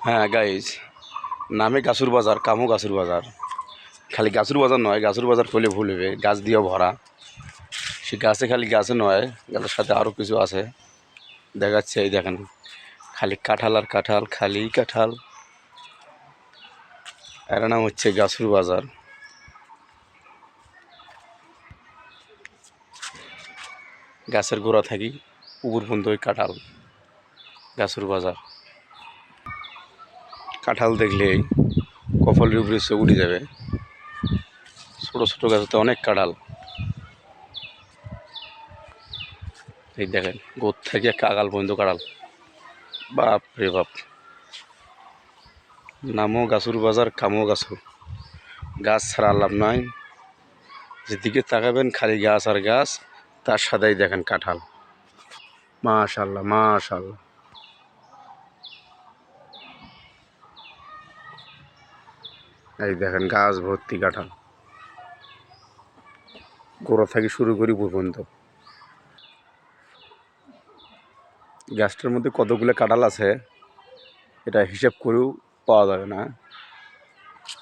হ্যাঁ গাইজ, নামে গাছুর বাজার, কামও গাছুর বাজার। খালি গাছুর বাজার নয়, গাছুর বাজার করলে ভুল হবে, গাছ দিয়েও ভরা। সে গাছে খালি গাছে নয়, গাছের সাথে আরও কিছু আছে, দেখাচ্ছে। এই দেখেন, খালি কাঁঠাল আর কাঁঠাল, খালি কাঁঠাল। এর নাম হচ্ছে গাছুর বাজার। গাছের গোড়া থাকি পুকুর পর্যন্ত ওই কাঁঠাল, গাছুর বাজার। কাঁঠাল দেখলেই কপালের উপরে চোখ উঠে যাবে। ছোটো ছোটো গাছতে অনেক কাঁঠাল। এই দেখেন, গোদ থেকে কাকাল পর্যন্ত কাঁঠাল। বাপ রে বাপ! নামও গাছুর বাজার, কামও গাছুর। গাছ ছাড়া লাভ নাই, যেদিকে তাকাবেন খালি গাছ আর গাছ, তার সাথেই দেখেন কাঁঠাল। মাশাআল্লাহ মাশাআল্লাহ। এই দেখেন গাছ ভর্তি কাঁঠাল, গোড়া থেকে শুরু করি পর্যন্ত। গাছটার মধ্যে কতগুলো কাঁঠাল আছে এটা হিসাব করেও পাওয়া যাবে না।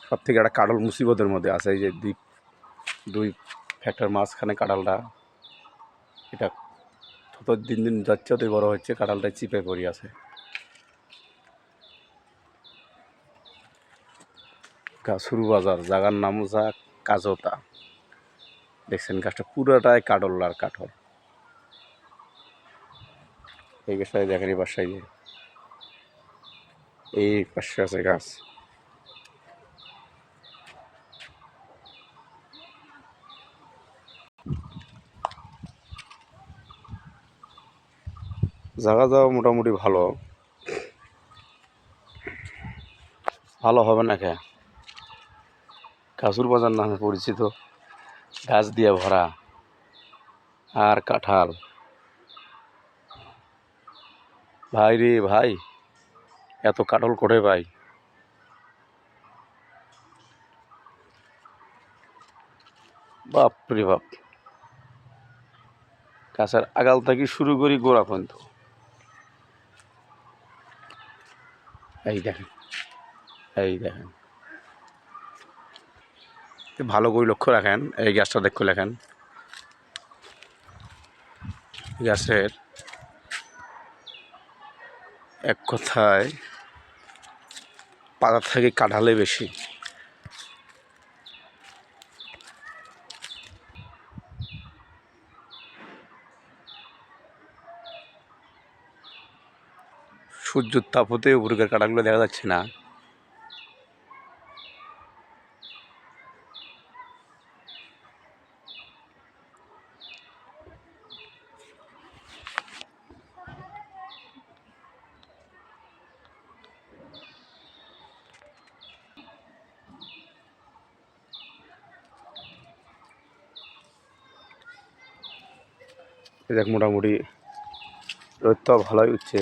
সব থেকে একটা কাঁঠাল মুসিবতের মধ্যে আছে। এই যে দুই ফ্যাক্টর মাঝখানে কাঁঠালটা, এটা যত দিন দিন যাচ্ছে ততই বড় হচ্ছে, কাঁঠালটা চিপে পড়ে আছে। গাছুর বাজার, জায়গার নাম যা কাজতা। দেখছেন গাছটা পুরোটাই কাঠল আর কাঠল। এই গাছটা দেখেন, এই পাশে, এই পাশে আছে গাছ। জায়গা যাওয়া মোটামুটি ভালো ভালো হবে না কে? গাছুর বাজার নামে পরিচিত, গাছ দিয়ে ভরা আর কাঁঠাল। ভাই রে ভাই, এত কাঁঠাল কোটে ভাই! বাপ রে বাপ! গাছের আগাল থেকে শুরু করি গোড়া পর্যন্ত। এই দেখেন, এই দেখেন, ভালো করে লক্ষ্য রাখেন। এই গাছটা দেখো, লেখেন গাছের এক কথায় পাতা থেকে কাঁঠালে বেশি। সূর্যের তাপ হতে উপরের কাঁঠালগুলো দেখা যাচ্ছে না। দেখ, মোটামুটি রোদটা ভালোই উঠছে।